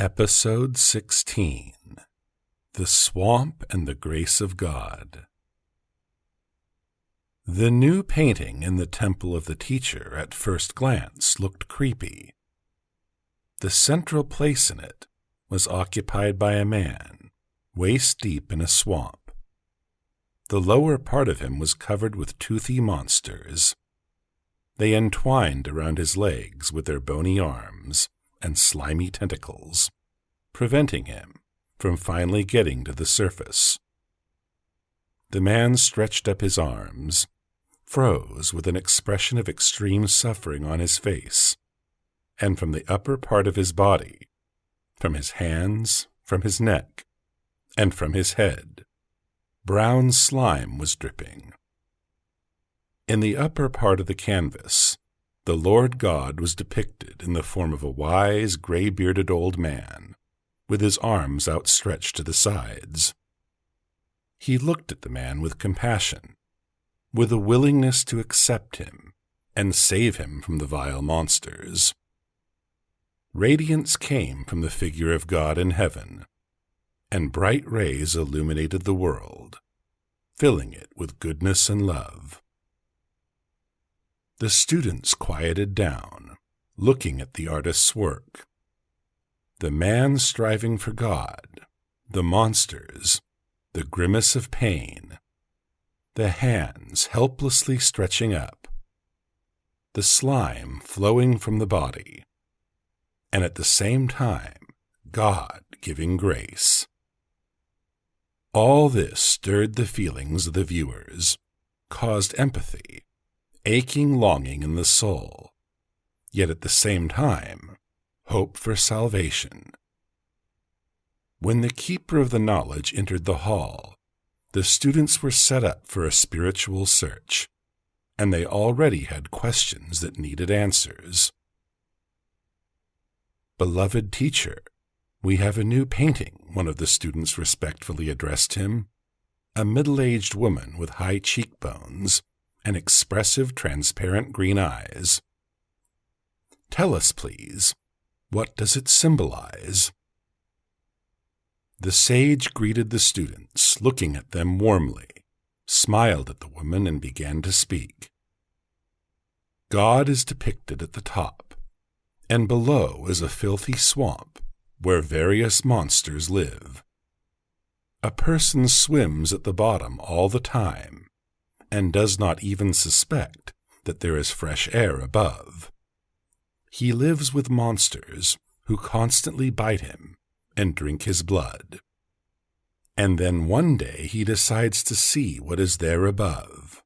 Episode 16 The Swamp and the Grace of God. The new painting in the temple of the teacher at first glance looked creepy. The central place in it was occupied by a man, waist-deep in a swamp. The lower part of him was covered with toothy monsters. They entwined around his legs with their bony arms and slimy tentacles, preventing him from finally getting to the surface. The man stretched up his arms, froze with an expression of extreme suffering on his face, and from the upper part of his body, from his hands, from his neck, and from his head, brown slime was dripping. In the upper part of the canvas, the Lord God was depicted in the form of a wise, gray-bearded old man, with his arms outstretched to the sides. He looked at the man with compassion, with a willingness to accept him and save him from the vile monsters. Radiance came from the figure of God in heaven, and bright rays illuminated the world, filling it with goodness and love. The students quieted down, looking at the artist's work. The man striving for God, the monsters, the grimace of pain, the hands helplessly stretching up, the slime flowing from the body, and at the same time, God giving grace. All this stirred the feelings of the viewers, caused empathy, aching longing in the soul, yet at the same time, hope for salvation. When the keeper of the knowledge entered the hall, the students were set up for a spiritual search, and they already had questions that needed answers. "Beloved teacher, we have a new painting," one of the students respectfully addressed him, a middle-aged woman with high cheekbones and expressive, transparent green eyes. "Tell us, please, what does it symbolize?" The sage greeted the students, looking at them warmly, smiled at the woman, and began to speak. God is depicted at the top, and below is a filthy swamp where various monsters live. A person swims at the bottom all the time, and does not even suspect that there is fresh air above. He lives with monsters who constantly bite him and drink his blood. And then one day he decides to see what is there above.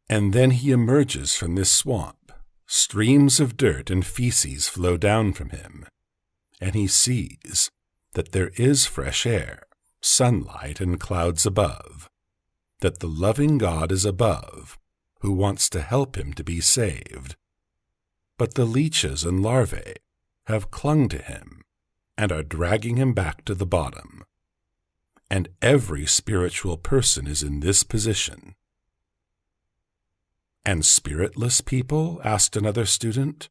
And then he emerges from this swamp. Streams of dirt and feces flow down from him, and he sees that there is fresh air, sunlight, and clouds above, that the loving God is above, who wants to help him to be saved. But the leeches and larvae have clung to him and are dragging him back to the bottom. And every spiritual person is in this position. "And spiritless people?" asked another student,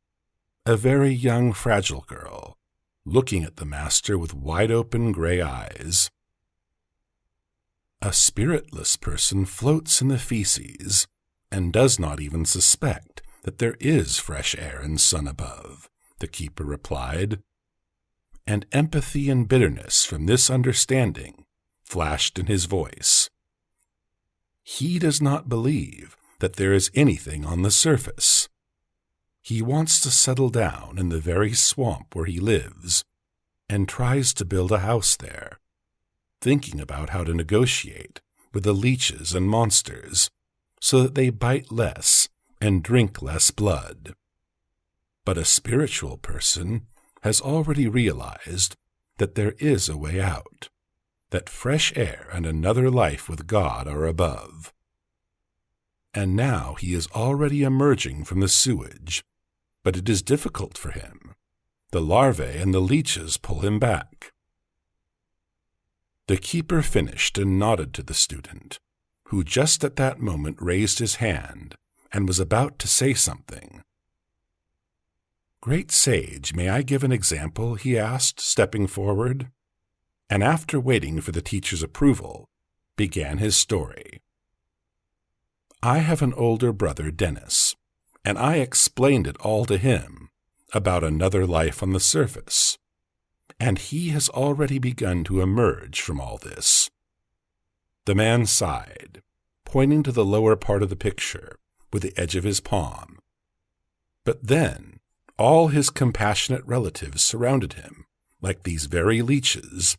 a very young, fragile girl, looking at the master with wide-open gray eyes. "A spiritless person floats in the feces and does not even suspect that there is fresh air and sun above," the keeper replied. And empathy and bitterness from this understanding flashed in his voice. He does not believe that there is anything on the surface. He wants to settle down in the very swamp where he lives and tries to build a house there, thinking about how to negotiate with the leeches and monsters so that they bite less and drink less blood. But a spiritual person has already realized that there is a way out, that fresh air and another life with God are above. And now he is already emerging from the sewage, but it is difficult for him. The larvae and the leeches pull him back. The keeper finished and nodded to the student, who just at that moment raised his hand and was about to say something. Great sage, may I give an example? He asked, stepping forward, and after waiting for the teacher's approval, began his story. I have an older brother, Dennis, and I explained it all to him about another life on the surface, and he has already begun to emerge from all this. The man sighed, pointing to the lower part of the picture with the edge of his palm. But then all his compassionate relatives surrounded him like these very leeches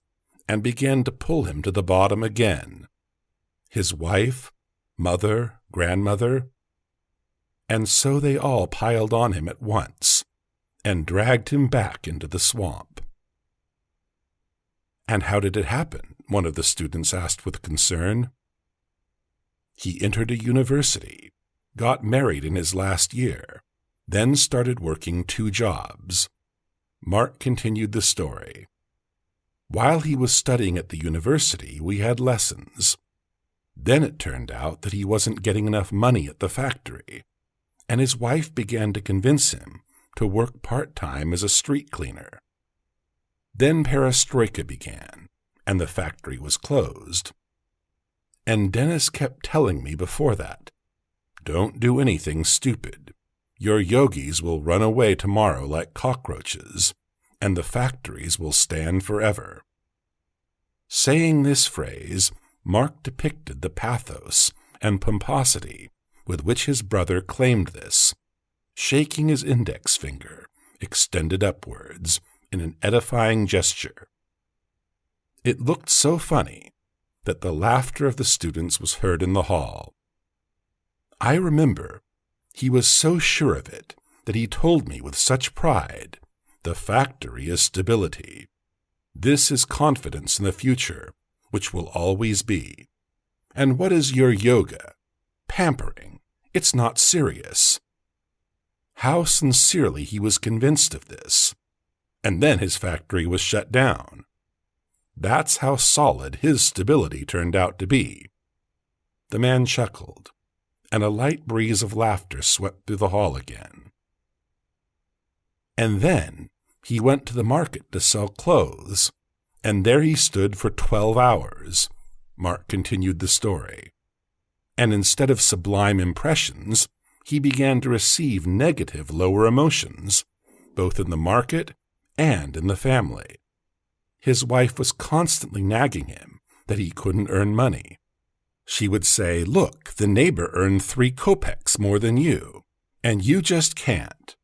and began to pull him to the bottom again. His wife, mother, grandmother, and so they all piled on him at once and dragged him back into the swamp. And how did it happen? One of the students asked with concern. He entered a university, got married in his last year, then started working 2 jobs. Mark continued the story. While he was studying at the university, we had lessons. Then it turned out that he wasn't getting enough money at the factory, and his wife began to convince him to work part-time as a street cleaner. Then perestroika began, and the factory was closed. And Dennis kept telling me before that, "Don't do anything stupid. Your yogis will run away tomorrow like cockroaches, and the factories will stand forever." Saying this phrase, Mark depicted the pathos and pomposity with which his brother claimed this, shaking his index finger, extended upwards, in an edifying gesture. It looked so funny that the laughter of the students was heard in the hall. I remember he was so sure of it that he told me with such pride, "The factory is stability. This is confidence in the future, which will always be. And what is your yoga? Pampering. It's not serious." How sincerely he was convinced of this. And then his factory was shut down. That's how solid his stability turned out to be. The man chuckled, and a light breeze of laughter swept through the hall again. And then he went to the market to sell clothes, and there he stood for 12 hours, Mark continued the story. And instead of sublime impressions, he began to receive negative lower emotions, both in the market and in the family. His wife was constantly nagging him that he couldn't earn money. She would say, "Look, the neighbor earned 3 kopecks more than you, and you just can't."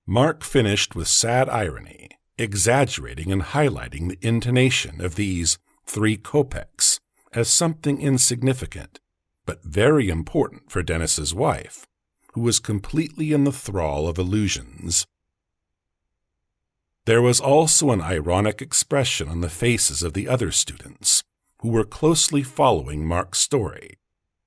Mark finished with sad irony, exaggerating and highlighting the intonation of these 3 kopecks as something insignificant, but very important for Dennis's wife, who was completely in the thrall of illusions. There was also an ironic expression on the faces of the other students, who were closely following Mark's story,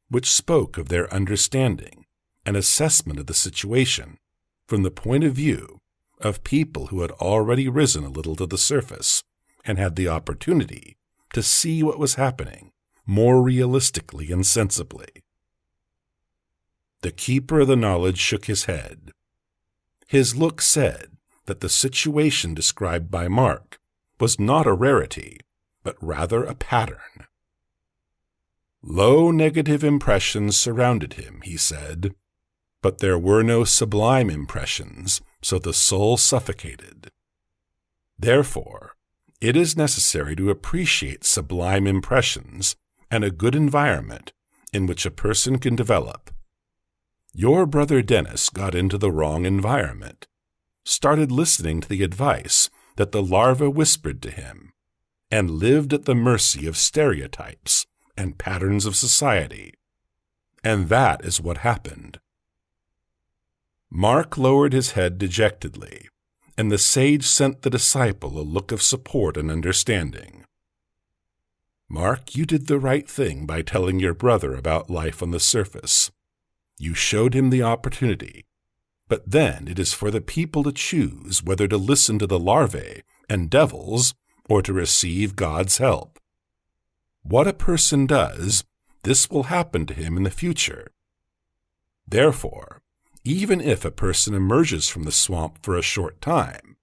which spoke of their understanding and assessment of the situation from the point of view of people who had already risen a little to the surface and had the opportunity to see what was happening more realistically and sensibly. The keeper of the knowledge shook his head. His look said that the situation described by Mark was not a rarity, but rather a pattern. Low negative impressions surrounded him, he said, but there were no sublime impressions, so the soul suffocated. Therefore, it is necessary to appreciate sublime impressions and a good environment in which a person can develop. Your brother Dennis got into the wrong environment, started listening to the advice that the larva whispered to him, and lived at the mercy of stereotypes and patterns of society. And that is what happened. Mark lowered his head dejectedly, and the sage sent the disciple a look of support and understanding. Mark, you did the right thing by telling your brother about life on the surface. You showed him the opportunity, but then it is for the people to choose whether to listen to the larvae and devils or to receive God's help. What a person does, this will happen to him in the future. Therefore, Even if a person emerges from the swamp for a short time,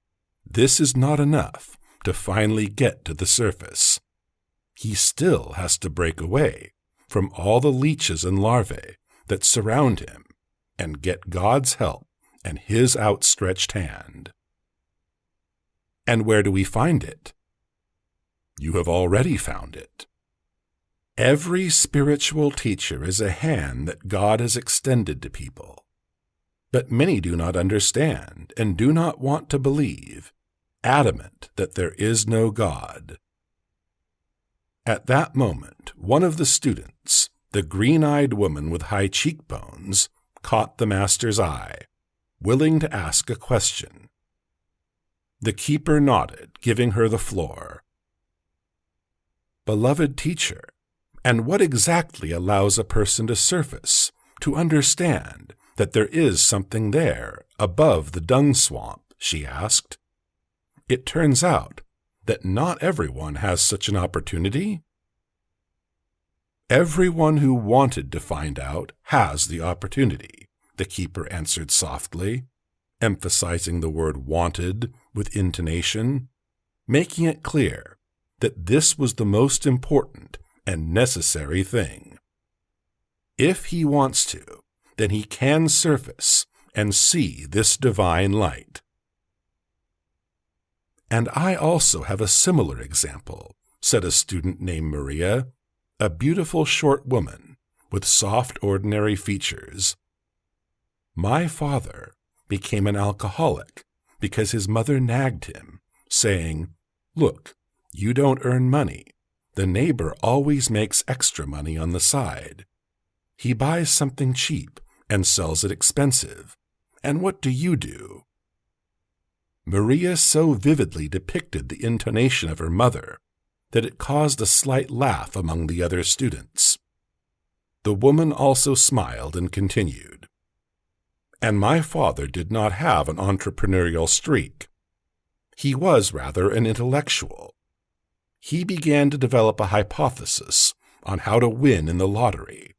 this is not enough to finally get to the surface. He still has to break away from all the leeches and larvae that surround him and get God's help and His outstretched hand. And where do we find it? You have already found it. Every spiritual teacher is a hand that God has extended to people. But many do not understand and do not want to believe, adamant that there is no God. At that moment, one of the students, the green-eyed woman with high cheekbones, caught the master's eye, willing to ask a question. The keeper nodded, giving her the floor. Beloved teacher, and what exactly allows a person to surface, to understand that there is something there, above the dung swamp? She asked. It turns out that not everyone has such an opportunity. Everyone who wanted to find out has the opportunity, the keeper answered softly, emphasizing the word wanted with intonation, making it clear that this was the most important and necessary thing. If he wants to, then he can surface and see this divine light. And I also have a similar example, said a student named Maria, a beautiful short woman with soft, ordinary features. My father became an alcoholic because his mother nagged him, saying, "Look, you don't earn money. The neighbor always makes extra money on the side. He buys something cheap and sells it expensive. And what do you do?" Maria so vividly depicted the intonation of her mother that it caused a slight laugh among the other students. The woman also smiled and continued. And my father did not have an entrepreneurial streak. He was rather an intellectual. He began to develop a hypothesis on how to win in the lottery.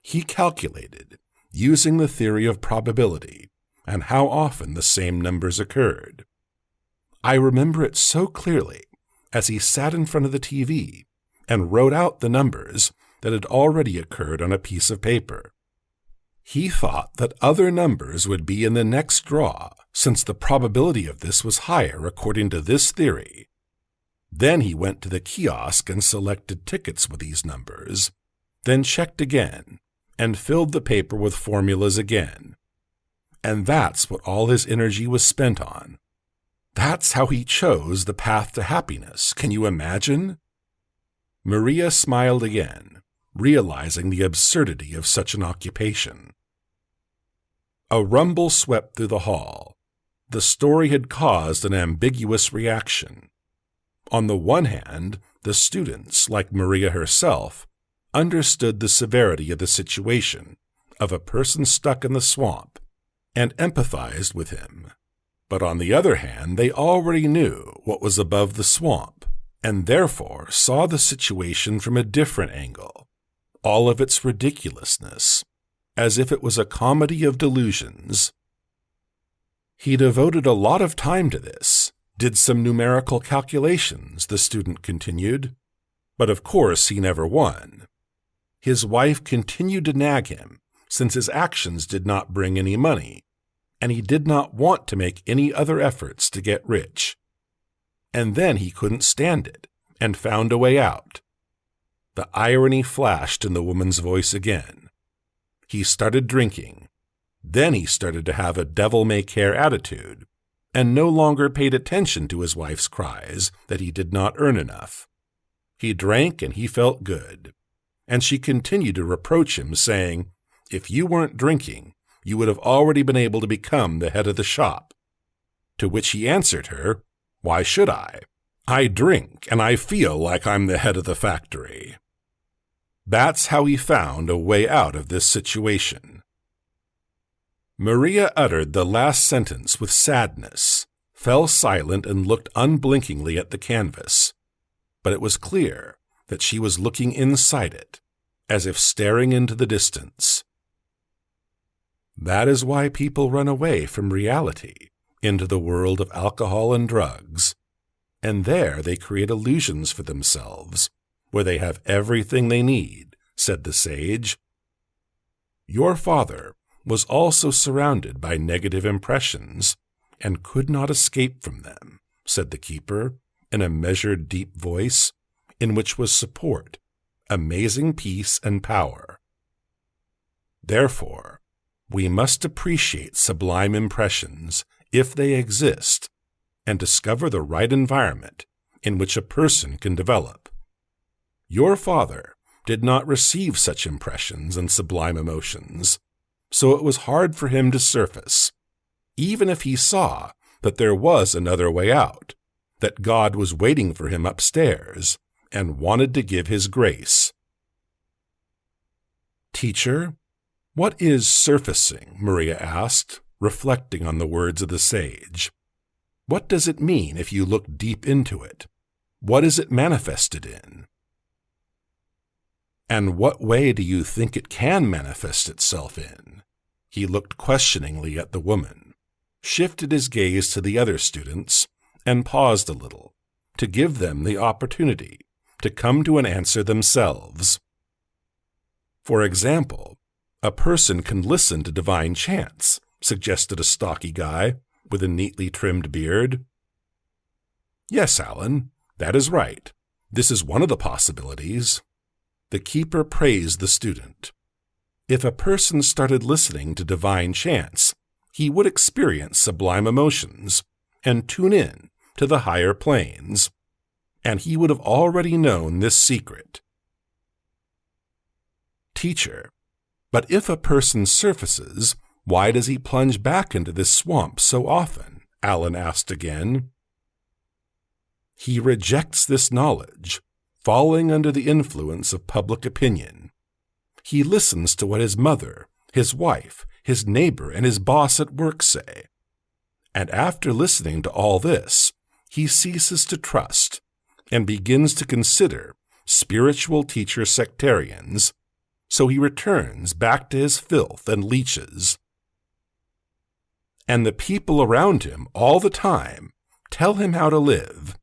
He calculated, using the theory of probability, and how often the same numbers occurred. I remember it so clearly as he sat in front of the TV and wrote out the numbers that had already occurred on a piece of paper. He thought that other numbers would be in the next draw, since the probability of this was higher according to this theory. Then he went to the kiosk and selected tickets with these numbers, then checked again, and filled the paper with formulas again. And that's what all his energy was spent on. That's how he chose the path to happiness. Can you imagine? Maria smiled again, realizing the absurdity of such an occupation. A rumble swept through the hall. The story had caused an ambiguous reaction. On the one hand, the students, like Maria herself, understood the severity of the situation of a person stuck in the swamp and empathized with him. But on the other hand, they already knew what was above the swamp and therefore saw the situation from a different angle, all of its ridiculousness, as if it was a comedy of delusions. He devoted a lot of time to this, did some numerical calculations, the student continued, but of course he never won. His wife continued to nag him, since his actions did not bring any money, and he did not want to make any other efforts to get rich. And then he couldn't stand it, and found a way out. The irony flashed in the woman's voice again. He started drinking. Then he started to have a devil-may-care attitude, and no longer paid attention to his wife's cries that he did not earn enough. He drank and he felt good. And she continued to reproach him, saying, "If you weren't drinking, you would have already been able to become the head of the shop." To which he answered her, "Why should I? I drink, and I feel like I'm the head of the factory." That's how he found a way out of this situation. Maria uttered the last sentence with sadness, fell silent, and looked unblinkingly at the canvas. But it was clear that she was looking inside it, as if staring into the distance. That is why people run away from reality into the world of alcohol and drugs, and there they create illusions for themselves, where they have everything they need, said the sage. Your father was also surrounded by negative impressions and could not escape from them, said the keeper, in a measured, deep voice, in which was support, amazing peace, and power. Therefore, we must appreciate sublime impressions, if they exist, and discover the right environment in which a person can develop. Your father did not receive such impressions and sublime emotions, so it was hard for him to surface, even if he saw that there was another way out, that God was waiting for him upstairs and wanted to give his grace. Teacher, what is surfacing? Maria asked, reflecting on the words of the sage. What does it mean if you look deep into it? What is it manifested in? And what way do you think it can manifest itself in? He looked questioningly at the woman, shifted his gaze to the other students, and paused a little, to give them the opportunity to come to an answer themselves. For example, a person can listen to divine chants, suggested a stocky guy with a neatly trimmed beard. Yes, Alan, that is right. This is one of the possibilities. The keeper praised the student. If a person started listening to divine chants, he would experience sublime emotions and tune in to the higher planes, and he would have already known this secret. Teacher, but if a person surfaces, why does he plunge back into this swamp so often? Alan asked again. He rejects this knowledge, falling under the influence of public opinion. He listens to what his mother, his wife, his neighbor, and his boss at work say. And after listening to all this, he ceases to trust and begins to consider spiritual teacher sectarians, so he returns back to his filth and leeches. And the people around him all the time tell him how to live,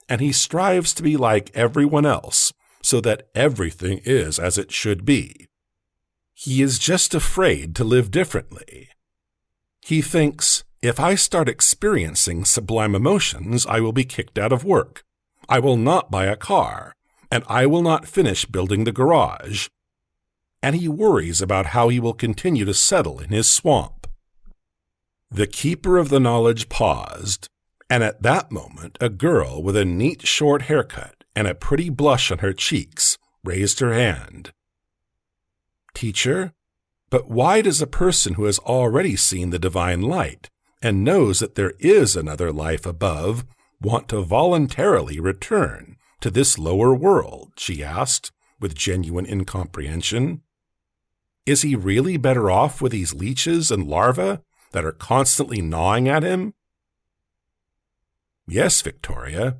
and he strives to be like everyone else so that everything is as it should be. He is just afraid to live differently. He thinks, if I start experiencing sublime emotions, I will be kicked out of work. I will not buy a car, and I will not finish building the garage. And he worries about how he will continue to settle in his swamp. The keeper of the knowledge paused, and at that moment a girl with a neat short haircut and a pretty blush on her cheeks raised her hand. Teacher, but why does a person who has already seen the divine light and knows that there is another life above want to voluntarily return to this lower world? She asked, with genuine incomprehension. Is he really better off with these leeches and larvae that are constantly gnawing at him? Yes, Victoria.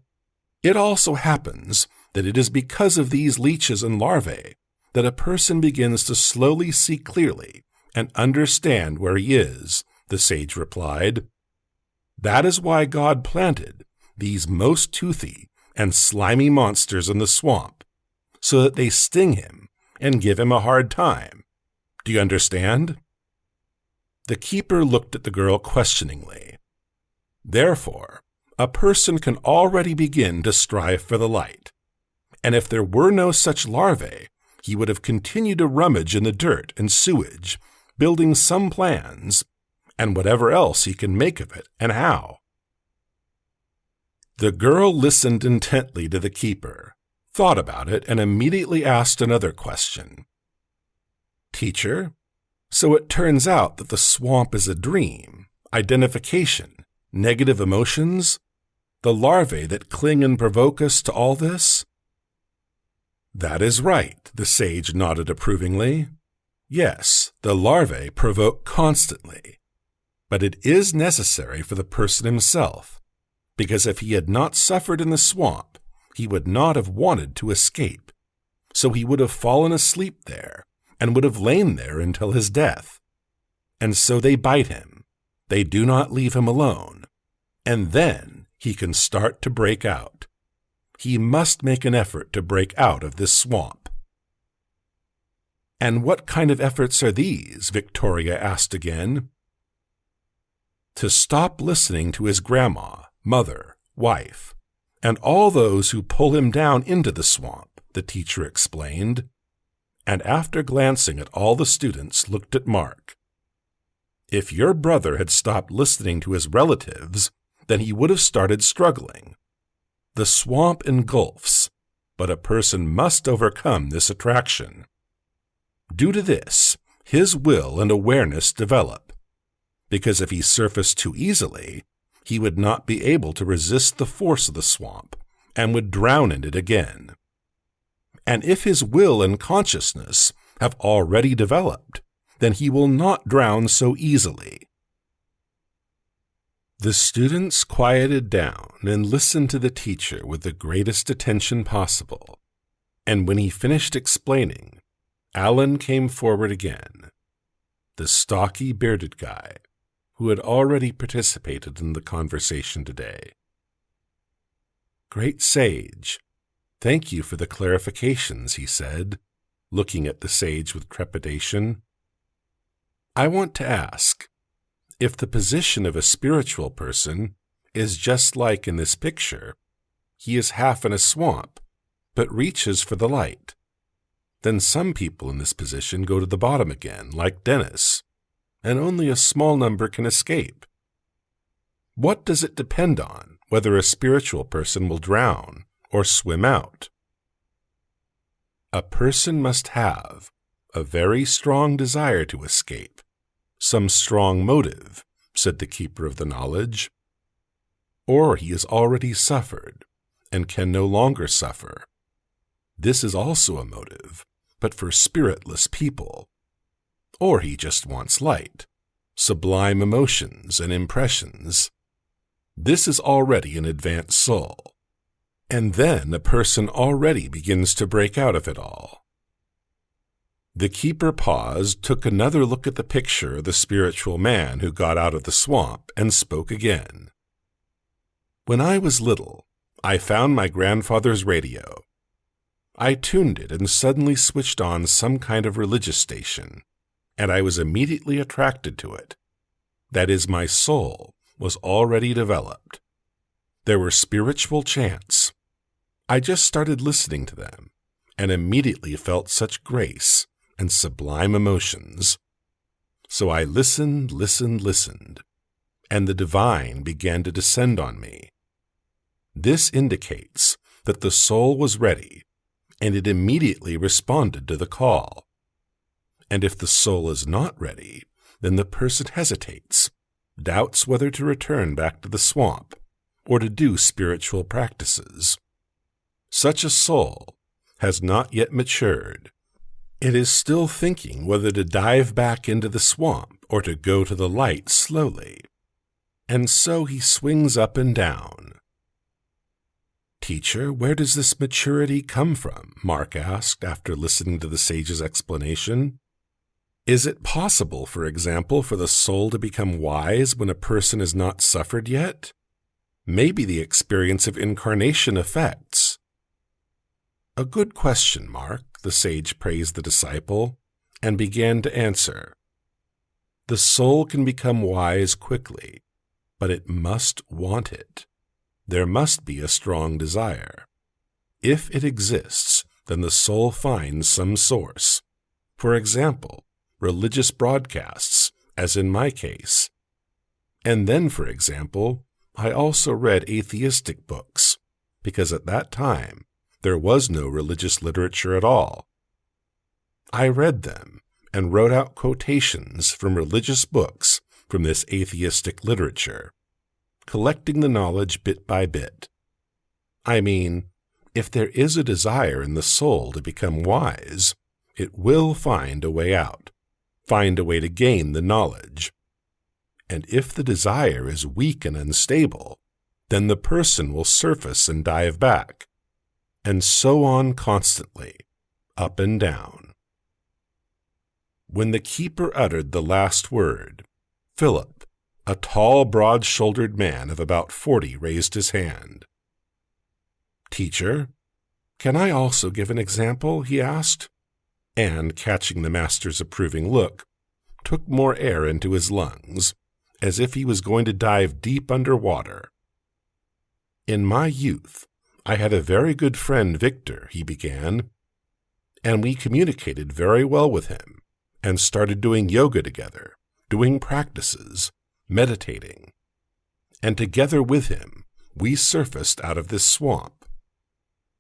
It also happens that it is because of these leeches and larvae that a person begins to slowly see clearly and understand where he is, the sage replied. That is why God planted these most toothy and slimy monsters in the swamp, so that they sting him and give him a hard time. Do you understand? The keeper looked at the girl questioningly. Therefore, a person can already begin to strive for the light, and if there were no such larvae, he would have continued to rummage in the dirt and sewage, building some plans, and whatever else he can make of it and how. The girl listened intently to the keeper, thought about it, and immediately asked another question. Teacher, so it turns out that the swamp is a dream, identification, negative emotions, the larvae that cling and provoke us to all this? That is right, the sage nodded approvingly. Yes, the larvae provoke constantly, but it is necessary for the person himself, because if he had not suffered in the swamp, he would not have wanted to escape, so he would have fallen asleep there and would have lain there until his death. and so they bite him. They do not leave him alone. And then he can start to break out. He must make an effort to break out of this swamp. And what kind of efforts are these? Victoria asked again. To stop listening to his grandma, mother, wife, and all those who pull him down into the swamp, the teacher explained, and after glancing at all the students, looked at Mark. If your brother had stopped listening to his relatives, then he would have started struggling. The swamp engulfs, but a person must overcome this attraction. Due to this, his will and awareness develop, because if he surfaced too easily, he would not be able to resist the force of the swamp and would drown in it again. And if his will and consciousness have already developed, then he will not drown so easily. The students quieted down and listened to the teacher with the greatest attention possible, and when he finished explaining, Alan came forward again, the stocky, bearded guy who had already participated in the conversation today. Great sage, thank you for the clarifications, he said, looking at the sage with trepidation. I want to ask, if the position of a spiritual person is just like in this picture, he is half in a swamp, but reaches for the light, then some people in this position go to the bottom again, like Dennis, and only a small number can escape. What does it depend on, whether a spiritual person will drown or swim out? A person must have a very strong desire to escape, some strong motive, said the keeper of the knowledge. Or he has already suffered and can no longer suffer. This is also a motive, but for spiritless people. Or he just wants light, sublime emotions and impressions. This is already an advanced soul. And then a person already begins to break out of it all. The keeper paused, took another look at the picture of the spiritual man who got out of the swamp, and spoke again. When I was little, I found my grandfather's radio. I tuned it and suddenly switched on some kind of religious station, and I was immediately attracted to it. That is, my soul was already developed. There were spiritual chants. I just started listening to them, and immediately felt such grace and sublime emotions. So I listened, and the divine began to descend on me. This indicates that the soul was ready, and it immediately responded to the call. And if the soul is not ready, then the person hesitates, doubts whether to return back to the swamp or to do spiritual practices. Such a soul has not yet matured. It is still thinking whether to dive back into the swamp or to go to the light slowly. And so he swings up and down. Teacher, where does this maturity come from? Mark asked after listening to the sage's explanation. Is it possible, for example, for the soul to become wise when a person has not suffered yet? Maybe the experience of incarnation affects. A good question, Mark, the sage praised the disciple, and began to answer. The soul can become wise quickly, but it must want it. There must be a strong desire. If it exists, then the soul finds some source. For example, religious broadcasts, as in my case. And then, for example, I also read atheistic books, because at that time there was no religious literature at all. I read them and wrote out quotations from religious books from this atheistic literature, collecting the knowledge bit by bit. I mean, if there is a desire in the soul to become wise, it will find a way out, find a way to gain the knowledge. And if the desire is weak and unstable, then the person will surface and dive back, and so on constantly, up and down. When the keeper uttered the last word, Philip, a tall, broad-shouldered man of about 40, raised his hand. "Teacher, can I also give an example?" he asked, and, catching the master's approving look, took more air into his lungs, as if he was going to dive deep under water. "In my youth, I had a very good friend, Victor," he began, "and we communicated very well with him and started doing yoga together, doing practices, meditating. And together with him, we surfaced out of this swamp.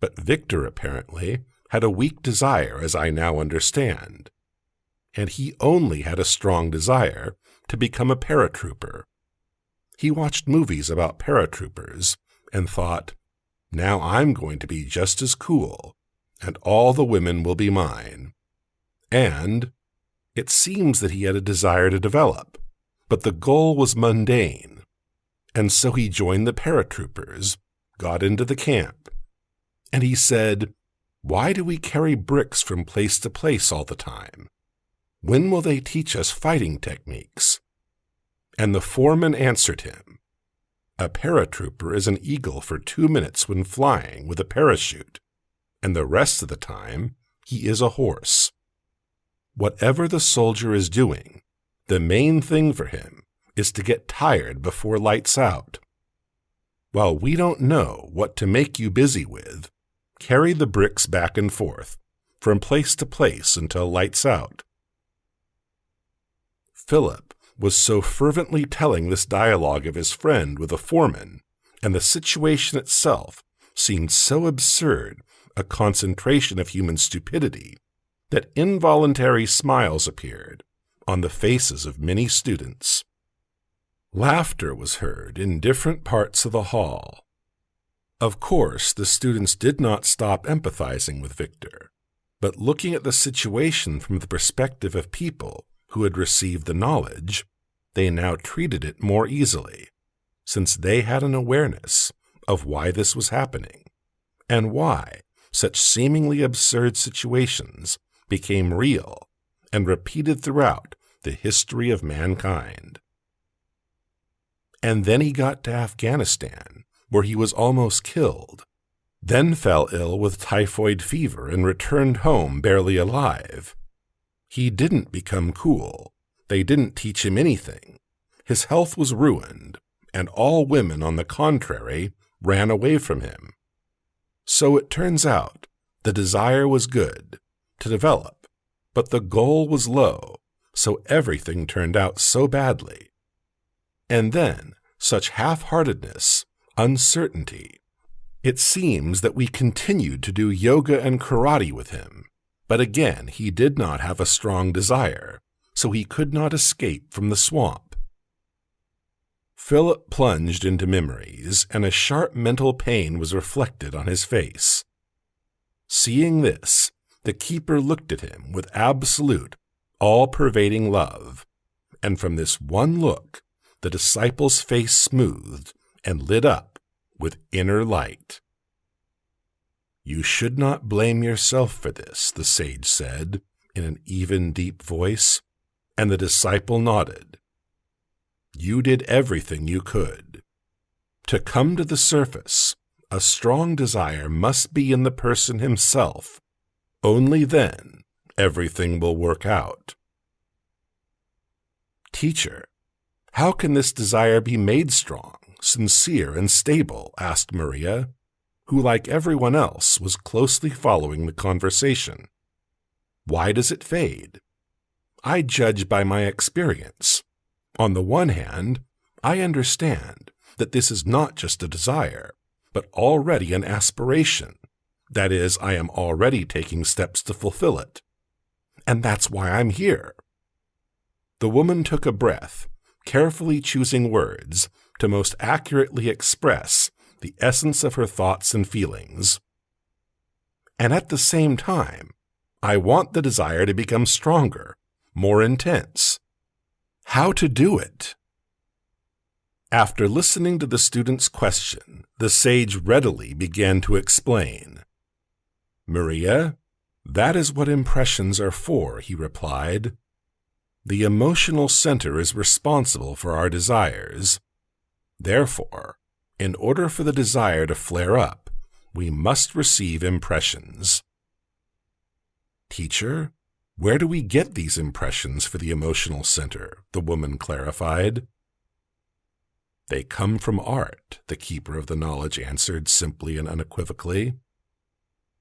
But Victor, apparently, had a weak desire, as I now understand, and he only had a strong desire to become a paratrooper. He watched movies about paratroopers and thought, now I'm going to be just as cool, and all the women will be mine. And it seems that he had a desire to develop, but the goal was mundane, and so he joined the paratroopers, got into the camp, and he said, 'Why do we carry bricks from place to place all the time? When will they teach us fighting techniques?' And the foreman answered him, 'A paratrooper is an eagle for 2 minutes when flying with a parachute, and the rest of the time he is a horse. Whatever the soldier is doing, the main thing for him is to get tired before lights out. While we don't know what to make you busy with, carry the bricks back and forth, from place to place until lights out.'" Philip was so fervently telling this dialogue of his friend with a foreman, and the situation itself seemed so absurd, a concentration of human stupidity, that involuntary smiles appeared on the faces of many students. Laughter was heard in different parts of the hall. Of course, the students did not stop empathizing with Victor, but looking at the situation from the perspective of people who had received the knowledge, they now treated it more easily, since they had an awareness of why this was happening, and why such seemingly absurd situations became real and repeated throughout the history of mankind. And then he got to Afghanistan, where he was almost killed, then fell ill with typhoid fever and returned home barely alive. He didn't become cool. They didn't teach him anything. His health was ruined, and all women, on the contrary, ran away from him. So it turns out the desire was good, to develop, but the goal was low, so everything turned out so badly. And then such half-heartedness, uncertainty. It seems that we continued to do yoga and karate with him, but again he did not have a strong desire, so he could not escape from the swamp. Philip plunged into memories, and a sharp mental pain was reflected on his face. Seeing this, the keeper looked at him with absolute, all-pervading love, and from this one look, the disciple's face smoothed and lit up with inner light. "You should not blame yourself for this," the sage said in an even, deep voice, and the disciple nodded. "You did everything you could. To come to the surface, a strong desire must be in the person himself. Only then everything will work out." "Teacher, how can this desire be made strong, sincere, and stable?" asked Maria, who, like everyone else, was closely following the conversation. "Why does it fade? I judge by my experience. On the one hand, I understand that this is not just a desire, but already an aspiration. That is, I am already taking steps to fulfill it. And that's why I'm here." The woman took a breath, carefully choosing words to most accurately express the essence of her thoughts and feelings. "And at the same time, I want the desire to become stronger, more intense. How to do it?" After listening to the student's question, the sage readily began to explain. "Maria, that is what impressions are for," he replied. The emotional center is responsible for our desires. Therefore, in order for the desire to flare up, we must receive impressions. Teacher, where do we get these impressions for the emotional center? The woman clarified. They come from art, the keeper of the knowledge answered simply and unequivocally.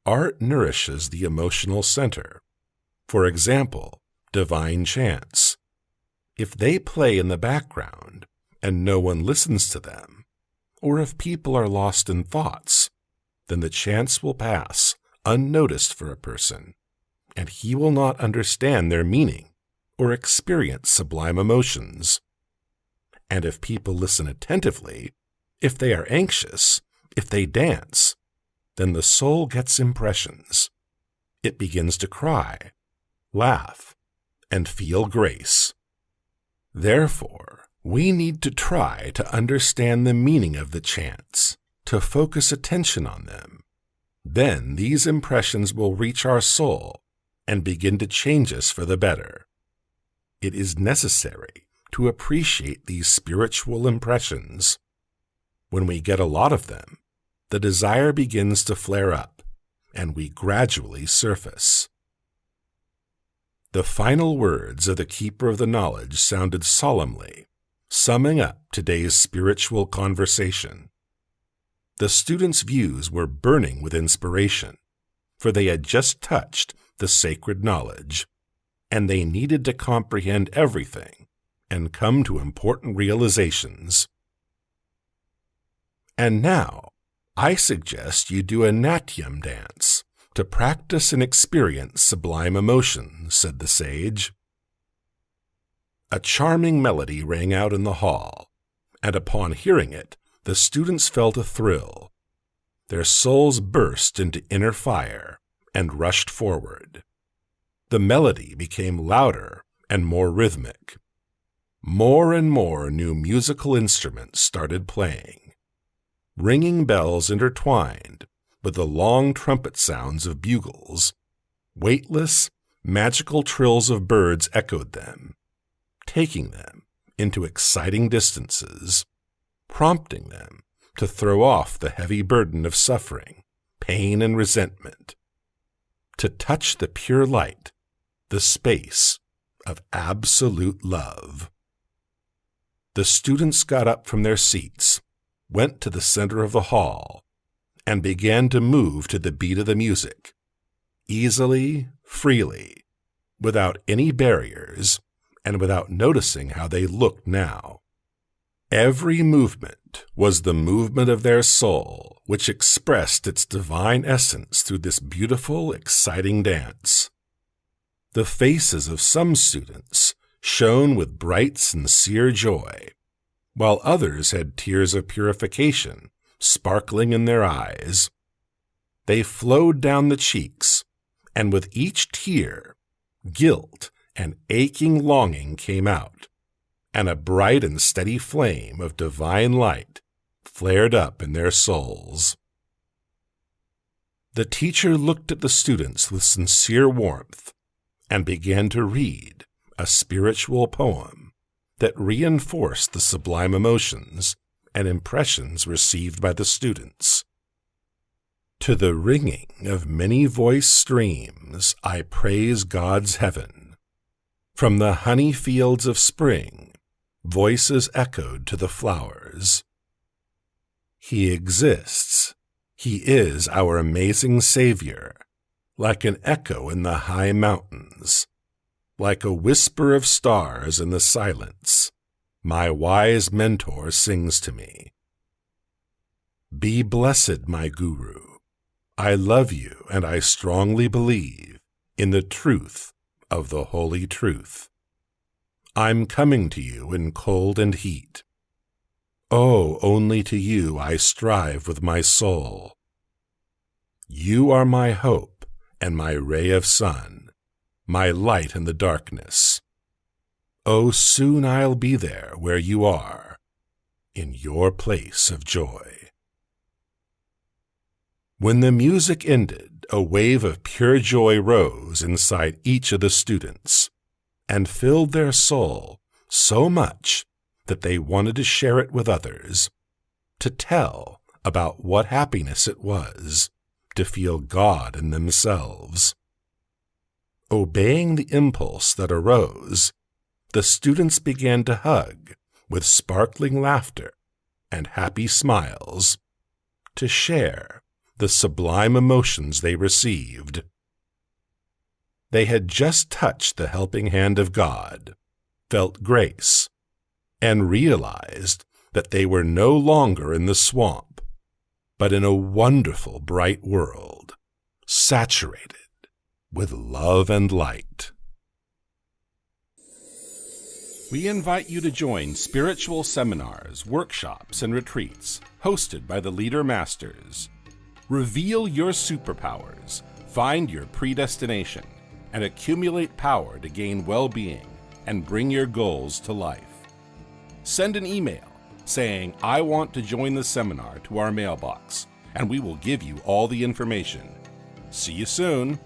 Art nourishes the emotional center. For example, divine chants. If they play in the background and no one listens to them, or if people are lost in thoughts, then the chants will pass unnoticed for a person, and he will not understand their meaning or experience sublime emotions. And if people listen attentively, if they are anxious, if they dance, then the soul gets impressions. It begins to cry, laugh, and feel grace. Therefore, we need to try to understand the meaning of the chants, to focus attention on them. Then these impressions will reach our soul and begin to change us for the better. It is necessary to appreciate these spiritual impressions. When we get a lot of them, the desire begins to flare up, and we gradually surface. The final words of the keeper of the knowledge sounded solemnly, summing up today's spiritual conversation. The students' views were burning with inspiration, for they had just touched the sacred knowledge, and they needed to comprehend everything and come to important realizations. And now, I suggest you do a natyam dance to practice and experience sublime emotion, said the sage. A charming melody rang out in the hall, and upon hearing it, the students felt a thrill. Their souls burst into inner fire and rushed forward. The melody became louder and more rhythmic. More and more new musical instruments started playing. Ringing bells intertwined with the long trumpet sounds of bugles. Weightless, magical trills of birds echoed them, taking them into exciting distances, prompting them to throw off the heavy burden of suffering, pain, and resentment, to touch the pure light, the space of absolute love. The students got up from their seats, went to the center of the hall, and began to move to the beat of the music, easily, freely, without any barriers, and without noticing how they looked now. Every movement was the movement of their soul, which expressed its divine essence through this beautiful, exciting dance. The faces of some students shone with bright, sincere joy, while others had tears of purification sparkling in their eyes. They flowed down the cheeks, and with each tear, guilt and aching longing came out, and a bright and steady flame of divine light flared up in their souls. The teacher looked at the students with sincere warmth and began to read a spiritual poem that reinforced the sublime emotions and impressions received by the students. To the ringing of many-voiced streams I praise God's heaven. From the honey fields of spring, voices echoed to the flowers. He exists. He is our amazing Savior, like an echo in the high mountains, like a whisper of stars in the silence. My wise mentor sings to me. Be blessed, my Guru. I love you, and I strongly believe in the truth of the Holy Truth. I'm coming to you in cold and heat. Oh, only to you I strive with my soul. You are my hope and my ray of sun, my light in the darkness. Oh, soon I'll be there where you are, in your place of joy. When the music ended, a wave of pure joy rose inside each of the students, and filled their soul so much that they wanted to share it with others, to tell about what happiness it was to feel God in themselves. Obeying the impulse that arose, the students began to hug with sparkling laughter and happy smiles, to share the sublime emotions they received. They had just touched the helping hand of God, felt grace, and realized that they were no longer in the swamp, but in a wonderful bright world, saturated with love and light. We invite you to join spiritual seminars, workshops, and retreats hosted by the Leader Masters. Reveal your superpowers, find your predestination, and accumulate power to gain well-being and bring your goals to life. Send an email saying, "I want to join the seminar" to our mailbox, and we will give you all the information. See you soon.